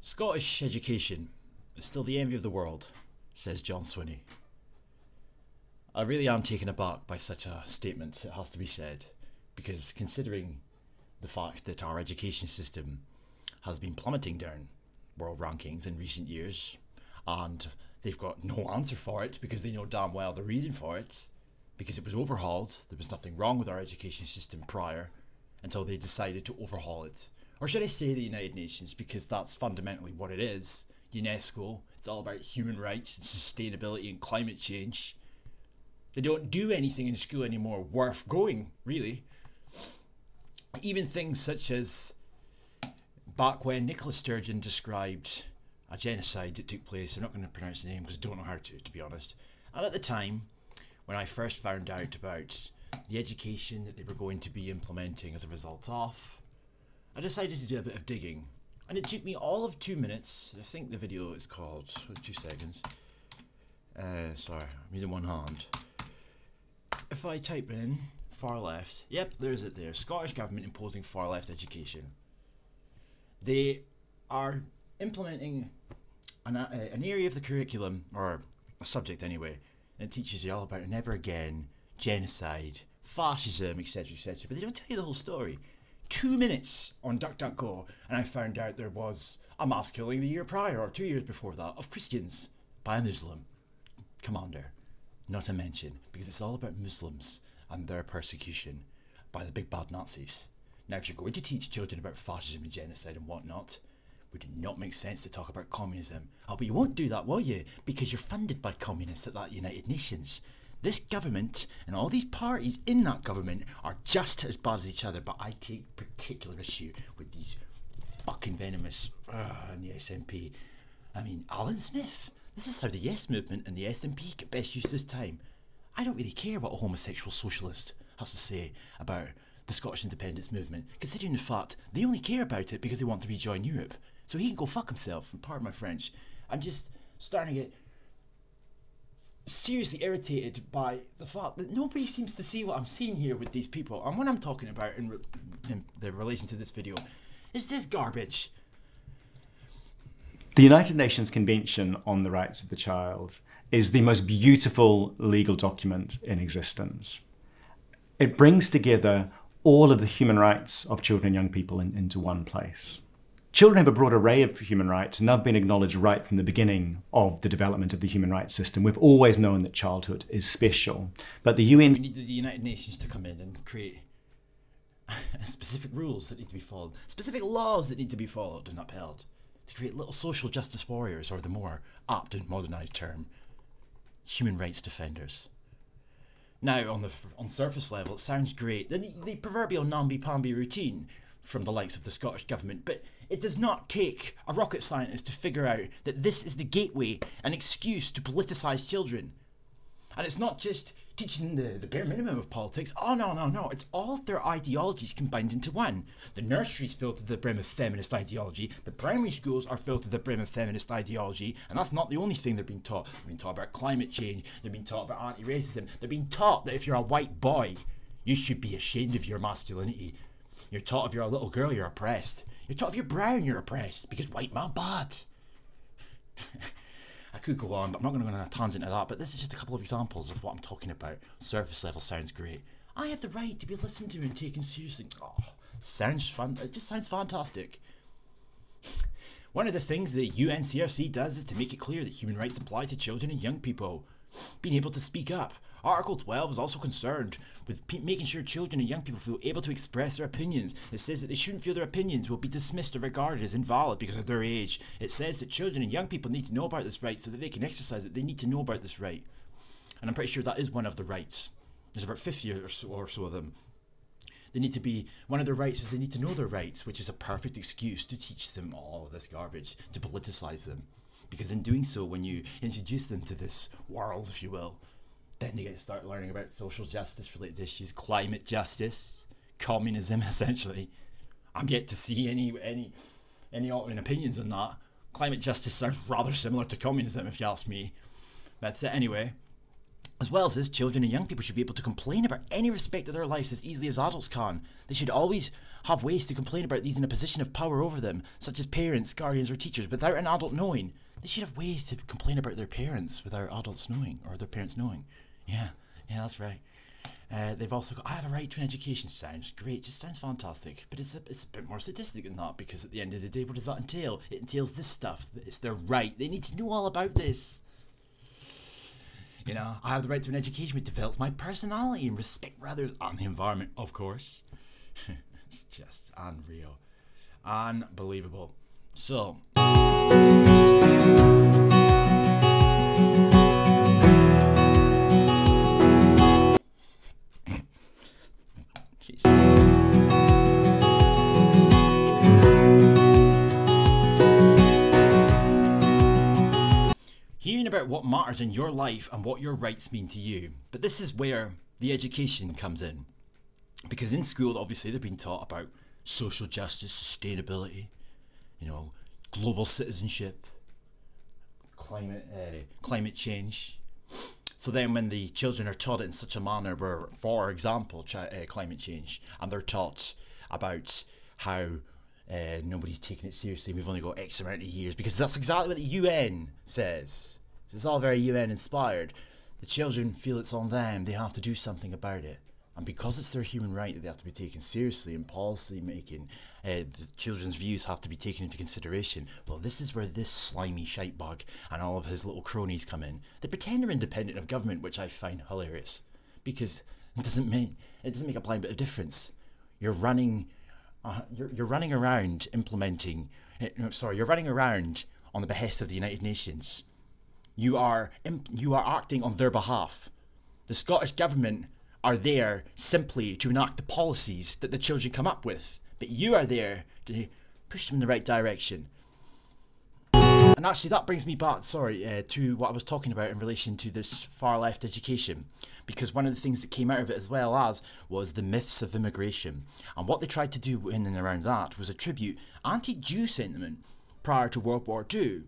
Scottish education is still the envy of the world, says John Swinney. I really am taken aback by such a statement, it has to be said, because considering the fact that our education system has been plummeting down world rankings in recent years, and they've got no answer for it because they know damn well the reason for it, because it was overhauled. There was nothing wrong with our education system prior until they decided to overhaul it. Or should I say the United Nations, because that's fundamentally what it is. UNESCO, it's all about human rights and sustainability and climate change. They don't do anything in school anymore worth going, really. Even things such as back when Nicola Sturgeon described a genocide that took place, I'm not going to pronounce the name because I don't know how to be honest. And at the time, when I first found out about the education that they were going to be implementing as a result of, I decided to do a bit of digging. And it took me all of 2 minutes. I think the video is called 2 seconds. Sorry, I'm using one hand. If I type in far left, yep, there's it there. Scottish Government imposing far left education. They are implementing an area of the curriculum, or a subject anyway, and it teaches you all about never again, genocide, fascism, etc, etc. But they don't tell you the whole story. 2 minutes on DuckDuckGo, and I found out there was a mass killing the year prior, or 2 years before that, of Christians by a Muslim commander. Not to mention, because it's all about Muslims and their persecution by the big bad Nazis. Now, if you're going to teach children about fascism and genocide and whatnot, would it not make sense to talk about communism? Oh, but you won't do that, will you? Because you're funded by communists at that United Nations. This government and all these parties in that government are just as bad as each other, but I take particular issue with these fucking venomous and the SNP. I mean, Alan Smith. This is how the Yes movement and the SNP get best use this time. I don't really care what a homosexual socialist has to say about the Scottish independence movement, considering the fact they only care about it because they want to rejoin Europe. So he can go fuck himself, and pardon my French. I'm just starting to get seriously irritated by the fact that nobody seems to see what I'm seeing here with these people. And what I'm talking about in the relation to this video is this garbage. The United Nations Convention on the Rights of the Child is the most beautiful legal document in existence. It brings together all of the human rights of children and young people into one place. Children have a broad array of human rights, and they've been acknowledged right from the beginning of the development of the human rights system. We've always known that childhood is special, but the UN... We need the United Nations to come in and create specific rules that need to be followed, specific laws that need to be followed and upheld, to create little social justice warriors, or the more apt and modernised term, human rights defenders. Now, on surface level, it sounds great, the proverbial namby-pamby routine from the likes of the Scottish Government, but it does not take a rocket scientist to figure out that this is the gateway, an excuse to politicise children. And it's not just teaching the bare minimum of politics. Oh, no. It's all of their ideologies combined into one. The nursery's filled to the brim of feminist ideology. The primary schools are filled to the brim of feminist ideology. And that's not the only thing they're being taught. They're being taught about climate change. They're being taught about anti-racism. They're being taught that if you're a white boy, you should be ashamed of your masculinity. You're taught if you're a little girl, you're oppressed. You're taught if you're brown, you're oppressed. Because white man bad. I could go on, but I'm not going to go on a tangent of that. But this is just a couple of examples of what I'm talking about. Surface level sounds great. I have the right to be listened to and taken seriously. Oh, sounds fun. It just sounds fantastic. One of the things the UNCRC does is to make it clear that human rights apply to children and young people. Being able to speak up. Article 12 is also concerned with making sure children and young people feel able to express their opinions. It says that they shouldn't feel their opinions will be dismissed or regarded as invalid because of their age. It says that children and young people need to know about this right so that they can exercise it. They need to know about this right. And I'm pretty sure that is one of the rights. There's about 50 or so of them. They need to be, one of their rights is they need to know their rights, which is a perfect excuse to teach them all of this garbage, to politicise them. Because in doing so, when you introduce them to this world, if you will, then they get to start learning about social justice related issues, climate justice, communism, essentially. I'm yet to see any alternate opinions on that. Climate justice sounds rather similar to communism, if you ask me. That's it anyway. As well as this, children and young people should be able to complain about any respect of their lives as easily as adults can. They should always have ways to complain about these in a position of power over them, such as parents, guardians, or teachers, without an adult knowing. They should have ways to complain about their parents without adults knowing, or their parents knowing. Yeah, that's right. They've also got, I have a right to an education. Sounds great, just sounds fantastic. But it's a bit more sadistic than that, because at the end of the day, what does that entail? It entails this stuff. It's their right. They need to know all about this. You know, I have the right to an education which develops my personality and respect for others and the environment, of course. It's just unreal. Unbelievable. So... Hearing about what matters in your life and what your rights mean to you. But this is where the education comes in. Because in school, obviously, they've been taught about social justice, sustainability, you know, global citizenship, climate change. So then when the children are taught it in such a manner where, for example, climate change, and they're taught about how nobody's taking it seriously, we've only got X amount of years, because that's exactly what the UN says. So it's all very UN inspired. The children feel it's on them, they have to do something about it. And because it's their human right that they have to be taken seriously in policy making, the children's views have to be taken into consideration. Well, this is where this slimy shitebug and all of his little cronies come in. They pretend they're independent of government, which I find hilarious, because it doesn't make a blind bit of difference. You're running around implementing. You're running around on the behest of the United Nations. You are acting on their behalf. The Scottish government are there simply to enact the policies that the children come up with, but you are there to push them in the right direction. And actually that brings me back, to what I was talking about in relation to this far left education, because one of the things that came out of it as well as was the myths of immigration. And what they tried to do in and around that was attribute anti-Jew sentiment prior to World War II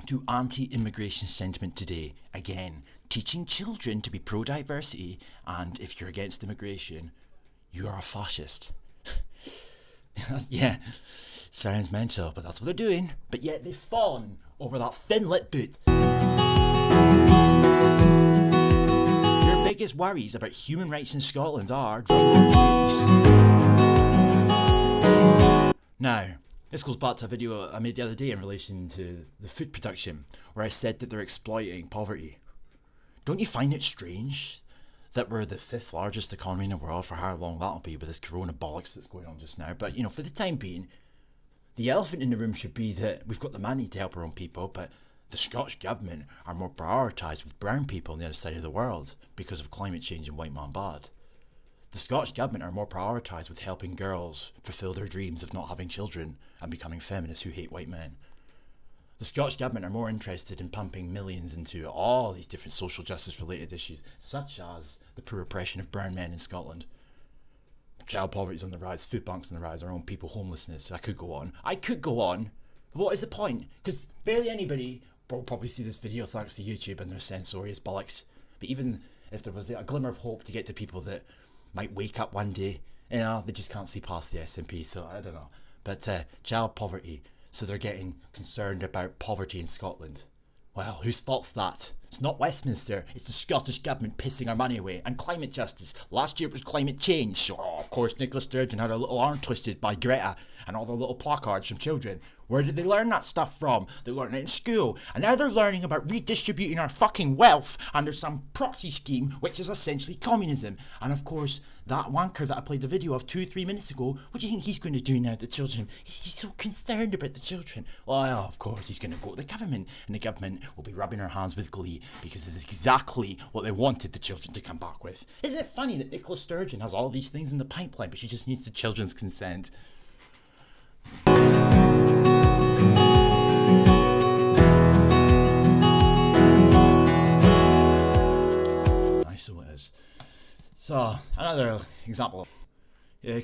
to anti-immigration sentiment today. Again, teaching children to be pro-diversity, and if you're against immigration, you are a fascist. Yeah, sounds mental, but that's what they're doing. But yet they've fallen over that thin-lit boot. Your biggest worries about human rights in Scotland are... Now, this goes back to a video I made the other day in relation to the food production, where I said that they're exploiting poverty. Don't you find it strange that we're the 5th largest economy in the world, for how long that'll be with this corona bollocks that's going on just now? But, you know, for the time being, the elephant in the room should be that we've got the money to help our own people, but the Scottish government are more prioritised with brown people on the other side of the world because of climate change and white man bad. The Scottish government are more prioritised with helping girls fulfil their dreams of not having children and becoming feminists who hate white men. The Scottish government are more interested in pumping millions into all these different social justice related issues, such as the poor oppression of brown men in Scotland. Child poverty is on the rise, food banks on the rise, our own people homelessness. I could go on, but what is the point? Because barely anybody will probably see this video thanks to YouTube and their censorious bollocks. But even if there was a glimmer of hope to get to people that might wake up one day, you know, they just can't see past the SNP, so I don't know. But child poverty, so they're getting concerned about poverty in Scotland. Well, whose fault's that? It's not Westminster, it's the Scottish government pissing our money away. And climate justice. Last year it was climate change, so of course Nicola Sturgeon had her little arm twisted by Greta and all the little placards from children. Where did they learn that stuff from? They learned it in school. And now they're learning about redistributing our fucking wealth under some proxy scheme, which is essentially communism. And of course, that wanker that I played the video of 2-3 minutes ago, what do you think he's going to do now, the children? He's so concerned about the children. Well, of course, he's going to go to the government, and the government will be rubbing their hands with glee, because this is exactly what they wanted the children to come back with. Isn't it funny that Nicola Sturgeon has all these things in the pipeline, but she just needs the children's consent? So it is. So, another example.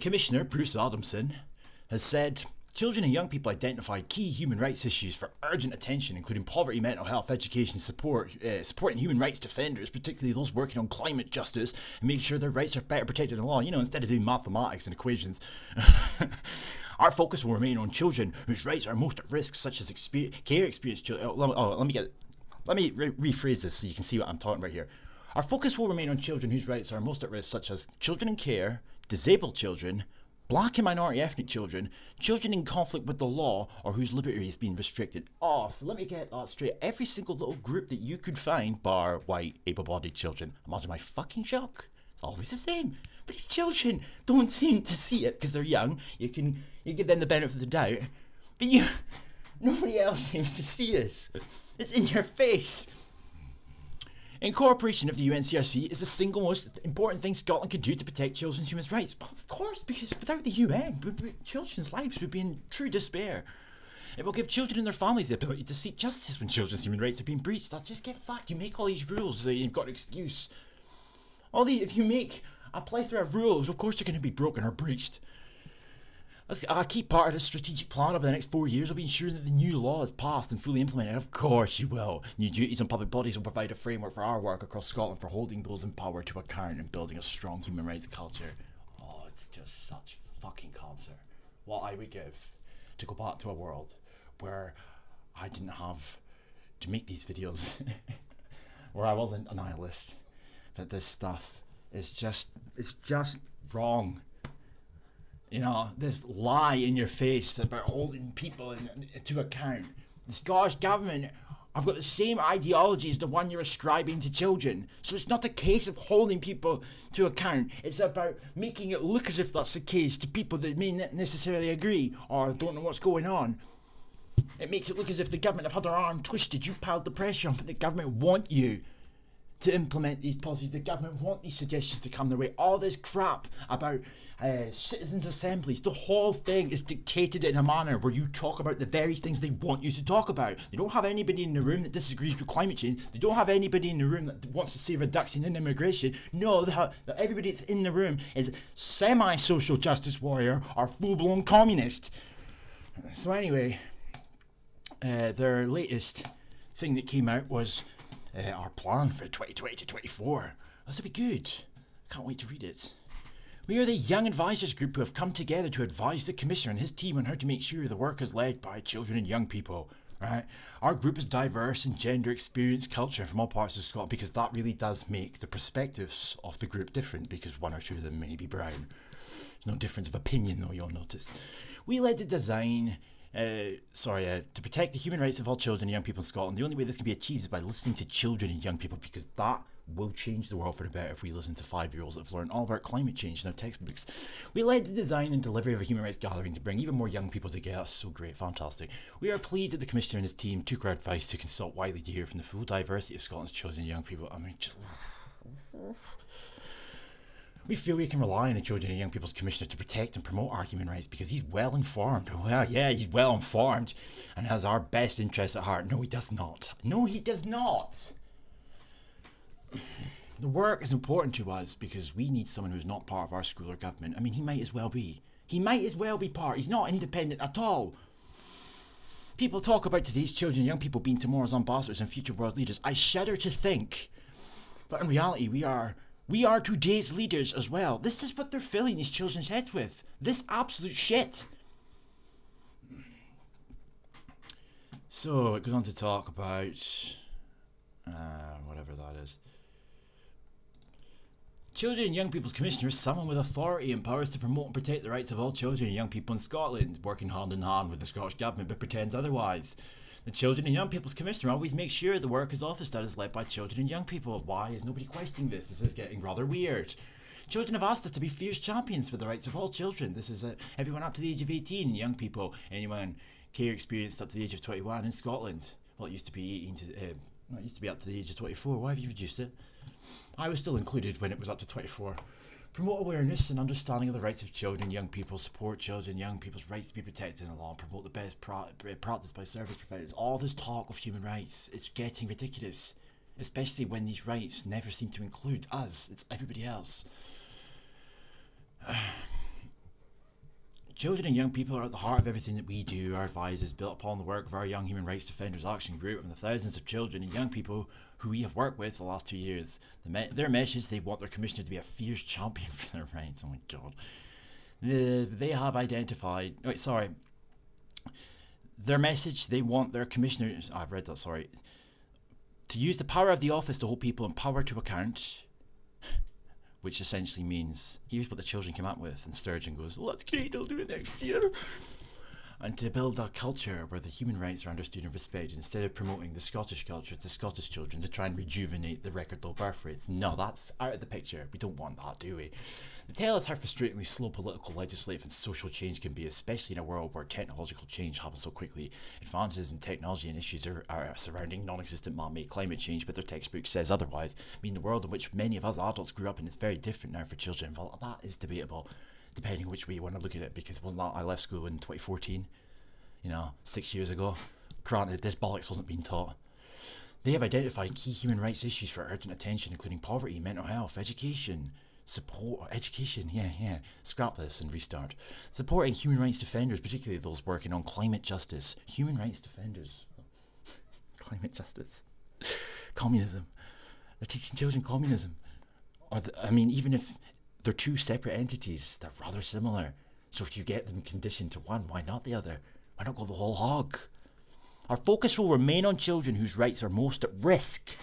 Commissioner Bruce Adamson has said, Children and young people identified key human rights issues for urgent attention, including poverty, mental health, education, supporting human rights defenders, particularly those working on climate justice, and making sure their rights are better protected in law, instead of doing mathematics and equations. Our focus will remain on children whose rights are most at risk, such as care experience children. Let me rephrase this so you can see what I'm talking about here. Our focus will remain on children whose rights are most at risk, such as children in care, disabled children, black and minority ethnic children, children in conflict with the law, or whose liberty is being restricted. Oh, so let me get that straight. Every single little group that you could find, bar white, able-bodied children. Imagine my fucking shock. It's always the same. But these children don't seem to see it because they're young. You give them the benefit of the doubt. But nobody else seems to see this. It's in your face. Incorporation of the UNCRC is the single most important thing Scotland can do to protect children's human rights. But of course, because without the UN, children's lives would be in true despair. It will give children and their families the ability to seek justice when children's human rights are being breached. They'll just get fucked. You make all these rules, so you've got an excuse. If you make a plethora of rules, of course they're going to be broken or breached. A key part of the strategic plan over the next 4 years will be ensuring that the new law is passed and fully implemented. Of course you will. New duties on public bodies will provide a framework for our work across Scotland for holding those in power to account and building a strong human rights culture. Oh, it's just such fucking cancer. What I would give to go back to a world where I didn't have to make these videos, where I wasn't a nihilist. But this stuff is just wrong. This lie in your face about holding people to account. The Scottish Government have got the same ideology as the one you're ascribing to children. So it's not a case of holding people to account. It's about making it look as if that's the case to people that may not necessarily agree or don't know what's going on. It makes it look as if the government have had their arm twisted. You piled the pressure on, but the government want you to implement these policies. The government want these suggestions to come their way. All this crap about citizens' assemblies, the whole thing is dictated in a manner where you talk about the very things they want you to talk about. They don't have anybody in the room that disagrees with climate change. They don't have anybody in the room that wants to see a reduction in immigration. No, everybody that's in the room is semi-social justice warrior or full-blown communist. So anyway, their latest thing that came out was our plan for 2020 to 24. This will be good. I can't wait to read it. We are the Young Advisors Group who have come together to advise the Commissioner and his team on how to make sure the work is led by children and young people. Right? Our group is diverse in gender, experience, culture from all parts of Scotland, because that really does make the perspectives of the group different, because one or two of them may be brown. There's no difference of opinion though, you'll notice. We led the design to protect the human rights of all children and young people in Scotland. The only way this can be achieved is by listening to children and young people, because that will change the world for the better if we listen to 5-year-olds that have learned all about climate change in their textbooks. We led the design and delivery of a human rights gathering to bring even more young people together. That's so great, fantastic. We are pleased that the Commissioner and his team took our advice to consult widely to hear from the full diversity of Scotland's children and young people. We feel we can rely on the Children and Young People's Commissioner to protect and promote our human rights because he's well informed. Well, yeah, he's well informed and has our best interests at heart. No, he does not. No, he does not. The work is important to us because we need someone who's not part of our school or government. I mean, he might as well be. He might as well be part. He's not independent at all. People talk about today's children and young people being tomorrow's ambassadors and future world leaders. I shudder to think. But in reality, we are today's leaders as well. This is what they're filling these children's heads with. This absolute shit. So it goes on to talk about whatever that is. Children and Young People's Commissioner is someone with authority and powers to promote and protect the rights of all children and young people in Scotland, working hand in hand with the Scottish Government but pretends otherwise. The Children and Young People's Commissioner always makes sure the work is office that is led by children and young people. Why is nobody questioning this? This is getting rather weird. Children have asked us to be fierce champions for the rights of all children. This is everyone up to the age of 18 and young people, anyone care experienced up to the age of 21 in Scotland. Well, it used to be 18 to, it used to be up to the age of 24. Why have you reduced it? I was still included when it was up to 24. Promote awareness and understanding of the rights of children and young people, support children and young people's rights to be protected in the law, and promote the best practice by service providers. All this talk of human rights is getting ridiculous, especially when these rights never seem to include us. It's everybody else. Children and young people are at the heart of everything that we do. Our advice is built upon the work of our Young Human Rights Defenders Action Group and the thousands of children and young people who we have worked with the last 2 years. Their message, they want their commissioner to be a fierce champion for their rights. Oh my god. They have identified... Wait, sorry. Their message, they want their commissioners... I've read that, sorry. To use the power of the office to hold people in power to account... Which essentially means, here's what the children came up with, and Sturgeon goes, well, that's great, I'll do it next year. And to build a culture where the human rights are understood and respected, instead of promoting the Scottish culture to Scottish children to try and rejuvenate the record low birth rates. No, that's out of the picture. We don't want that, do we? They tell us how frustratingly slow political, legislative and social change can be, especially in a world where technological change happens so quickly. Advances in technology and issues are surrounding non-existent man-made climate change, but their textbook says otherwise. I mean, the world in which many of us adults grew up in is very different now for children. Well, that is debatable, depending on which way you want to look at it, because wasn't that I left school in 2014? You know, 6 years ago. Granted, this bollocks wasn't being taught. They have identified key human rights issues for urgent attention, including poverty, mental health, education, scrap this and restart. Supporting human rights defenders, particularly those working on climate justice. Human rights defenders. Climate justice. Communism. They're teaching children communism. Even if they're two separate entities, they're rather similar. So if you get them conditioned to one, why not the other? Why not go the whole hog? Our focus will remain on children whose rights are most at risk.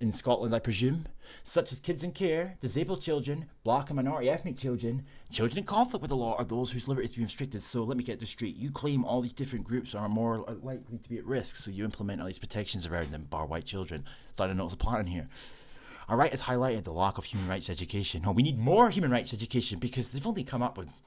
In Scotland, I presume, such as kids in care, disabled children, black and minority ethnic children, children in conflict with the law, or those whose liberties be restricted. So let me get this straight. You claim all these different groups are more likely to be at risk, so you implement all these protections around them, bar white children. So I don't notice a pattern here. Our right has highlighted the lack of human rights education. No, we need more human rights education because they've only come up with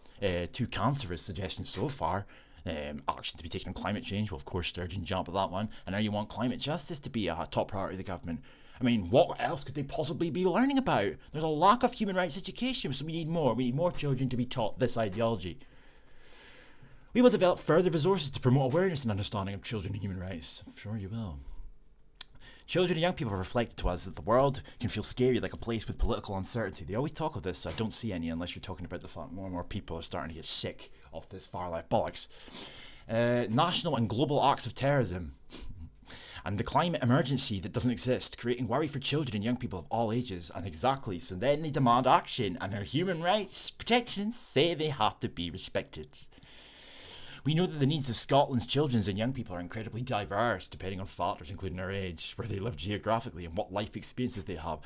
two cancerous suggestions so far. Action to be taken on climate change. Well, of course, Sturgeon jumped at that one. And now you want climate justice to be a top priority of the government. I mean, what else could they possibly be learning about? There's a lack of human rights education, so we need more. We need more children to be taught this ideology. We will develop further resources to promote awareness and understanding of children and human rights. I'm sure you will. Children and young people have reflected to us that the world can feel scary, like a place with political uncertainty. They always talk of this, so I don't see any unless you're talking about the fact more and more people are starting to get sick of this far-left bollocks. National and global acts of terrorism and the climate emergency that doesn't exist, creating worry for children and young people of all ages. And exactly, so then they demand action, and our human rights protections say they have to be respected. We know that the needs of Scotland's children and young people are incredibly diverse, depending on factors including their age, where they live geographically, and what life experiences they have.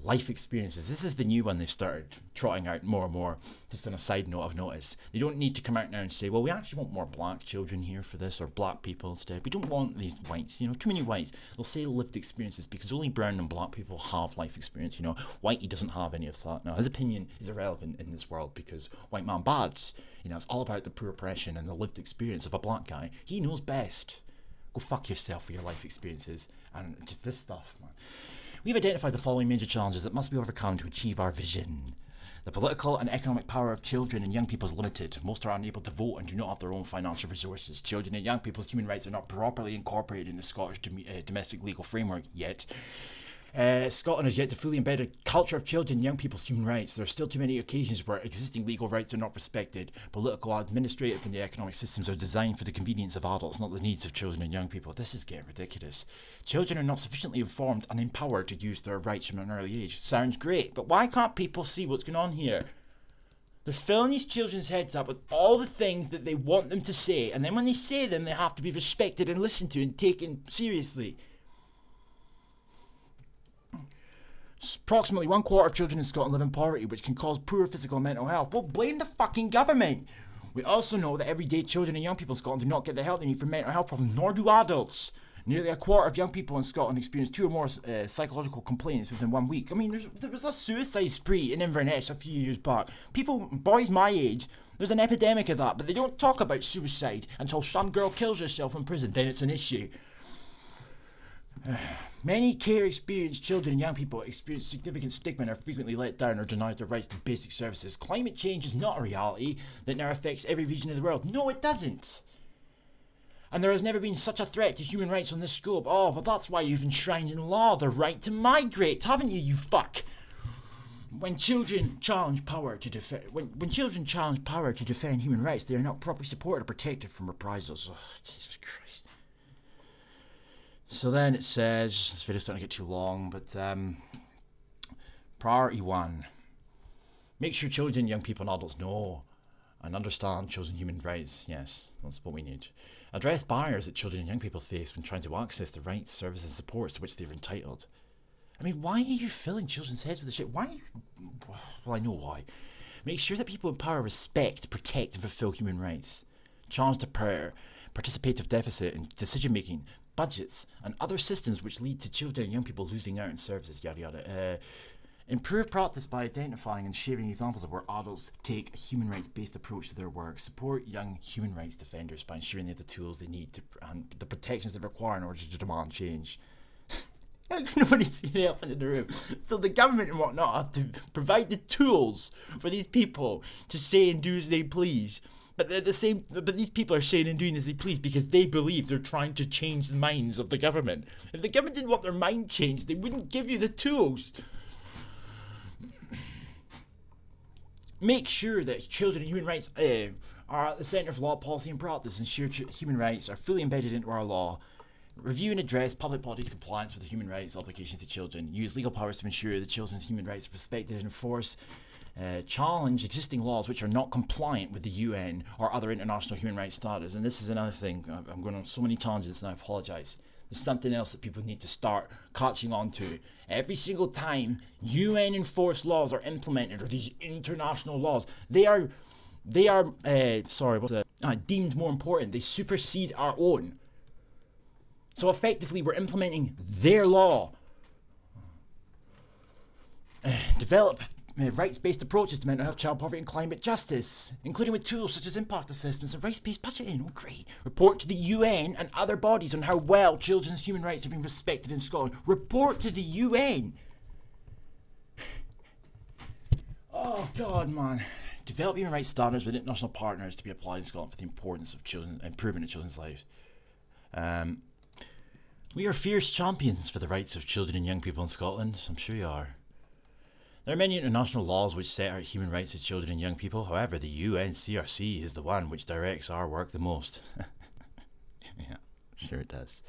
Life experiences. This is the new one they've started trotting out more and more. Just on a side note, I've noticed. They don't need to come out now and say, well, we actually want more black children here for this, or black people instead. We don't want these whites, too many whites. They'll say lived experiences because only brown and black people have life experience, Whitey doesn't have any of that. Now, his opinion is irrelevant in this world because white man bad's, it's all about the poor oppression and the lived experience of a black guy. He knows best. Go fuck yourself for your life experiences and just this stuff, man. We've identified the following major challenges that must be overcome to achieve our vision. The political and economic power of children and young people is limited. Most are unable to vote and do not have their own financial resources. Children and young people's human rights are not properly incorporated in the Scottish domestic legal framework yet. Scotland has yet to fully embed a culture of children and young people's human rights. There are still too many occasions where existing legal rights are not respected. Political, administrative and the economic systems are designed for the convenience of adults, not the needs of children and young people. This is getting ridiculous. Children are not sufficiently informed and empowered to use their rights from an early age. Sounds great, but why can't people see what's going on here? They're filling these children's heads up with all the things that they want them to say, and then when they say them, they have to be respected and listened to and taken seriously. Approximately 1/4 of children in Scotland live in poverty, which can cause poor physical and mental health. Well, blame the fucking government. We also know that every day children and young people in Scotland do not get the help they need for mental health problems, nor do adults. Nearly 1/4 of young people in Scotland experience 2 or more psychological complaints within 1 week. I mean, there was a suicide spree in Inverness a few years back. Boys my age, there's an epidemic of that, but they don't talk about suicide until some girl kills herself in prison, then it's an issue. Many care-experienced children and young people experience significant stigma and are frequently let down or denied their rights to basic services. Climate change is not a reality that now affects every region of the world. No, it doesn't. And there has never been such a threat to human rights on this scope. Oh, but that's why you've enshrined in law the right to migrate, haven't you, you fuck? when children challenge power to defend, when children challenge power to defend human rights, they are not properly supported or protected from reprisals. Oh, Jesus Christ. So then it says, this video's starting to get too long, but priority 1. Make sure children, young people and adults know and understand children's human rights. Yes, that's what we need. Address barriers that children and young people face when trying to access the rights, services and supports to which they're entitled. I mean, why are you filling children's heads with this shit? Why? Well, I know why. Make sure that people in power respect, protect and fulfill human rights. Challenge the participative deficit in decision-making, budgets and other systems which lead to children and young people losing out on services, yada yada. Improve practice by identifying and sharing examples of where adults take a human rights based approach to their work. Support young human rights defenders by ensuring they have the tools they need and the protections they require in order to demand change. Nobody's seen the elephant in the room. So the government and whatnot have to provide the tools for these people to say and do as they please. But they're the same. But these people are saying and doing as they please because they believe they're trying to change the minds of the government. If the government didn't want their mind changed, they wouldn't give you the tools. Make sure that children and human rights are at the centre of law, policy and practice. Ensure human rights are fully embedded into our law. Review and address public bodies' compliance with the human rights obligations to children. Use legal powers to ensure that children's human rights are respected and enforced. Challenge existing laws which are not compliant with the UN or other international human rights standards. And this is another thing. I'm going on so many tangents and I apologise. There's something else that people need to start catching on to. Every single time UN enforced laws are implemented, or these international laws, they are deemed more important. They supersede our own. So effectively, we're implementing their law. Develop rights-based approaches to mental health, child poverty and climate justice, including with tools such as impact assessments and rights-based budgeting. Oh great. Report to the UN and other bodies on how well children's human rights are being respected in Scotland. Report to the UN. Oh God, man. Develop human rights standards with international partners to be applied in Scotland for the importance of improvement in children's lives. We are fierce champions for the rights of children and young people in Scotland. I'm sure you are. There are many international laws which set out human rights of children and young people. However, the UNCRC is the one which directs our work the most. Yeah, sure it does.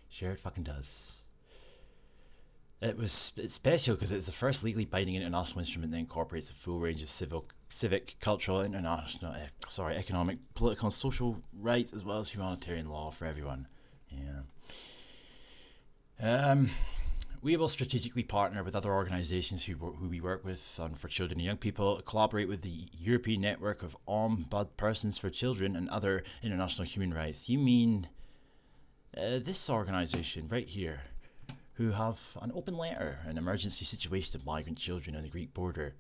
Sure it fucking does. It's special because it's the first legally binding international instrument that incorporates the full range of civic, cultural, economic, political and social rights as well as humanitarian law for everyone. Yeah. We will strategically partner with other organisations who we work with for children and young people, collaborate with the European Network of Ombudspersons for Children and other international human rights. You mean this organisation right here, who have an open letter, an emergency situation of migrant children on the Greek border.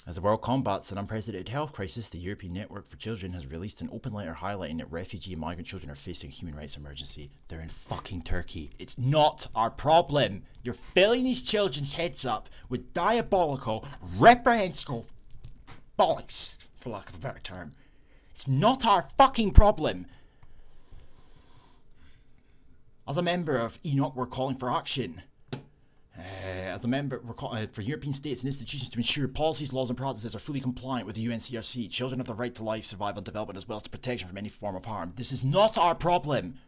As the world combats an unprecedented health crisis, the European Network for Children has released an open letter highlighting that refugee and migrant children are facing a human rights emergency. They're in fucking Turkey. It's not our problem. You're filling these children's heads up with diabolical, reprehensible bollocks, for lack of a better term. It's not our fucking problem. As a member of ENOC, we're calling for action. As a member, we're calling for European states and institutions to ensure policies, laws and practices are fully compliant with the UNCRC. Children have the right to life, survival and development as well as to protection from any form of harm. This is not our problem.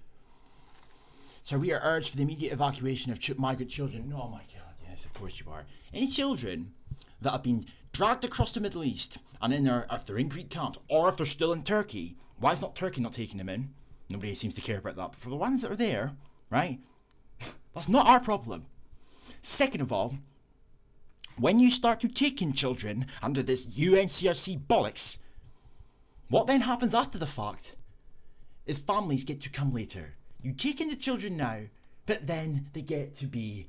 So we are urged for the immediate evacuation of migrant children. Oh my God, yes, of course you are. Any children that have been dragged across the Middle East and if they're in Greek camps or if they're still in Turkey, why is not Turkey not taking them in? Nobody seems to care about that. But for the ones that are there, right, that's not our problem. Second of all, when you start to take in children under this UNCRC bollocks, what then happens after the fact is families get to come later. You take in the children now, but then they get to be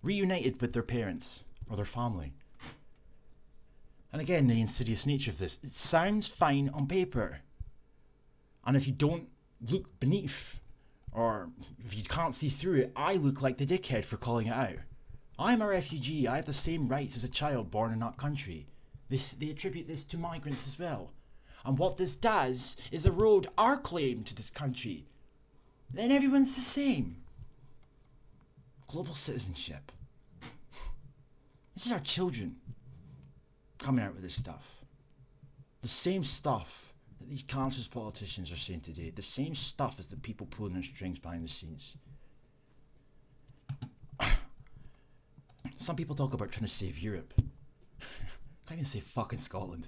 reunited with their parents or their family. And again, the insidious nature of this. It sounds fine on paper. And if you don't look beneath, or if you can't see through it, I look like the dickhead for calling it out. I'm a refugee. I have the same rights as a child born in that country. They attribute this to migrants as well. And what this does is erode our claim to this country. Then everyone's the same. Global citizenship. This is our children coming out with this stuff. The same stuff that these conscious politicians are saying today. The same stuff as the people pulling their strings behind the scenes. Some people talk about trying to save Europe. Can't even say fucking Scotland.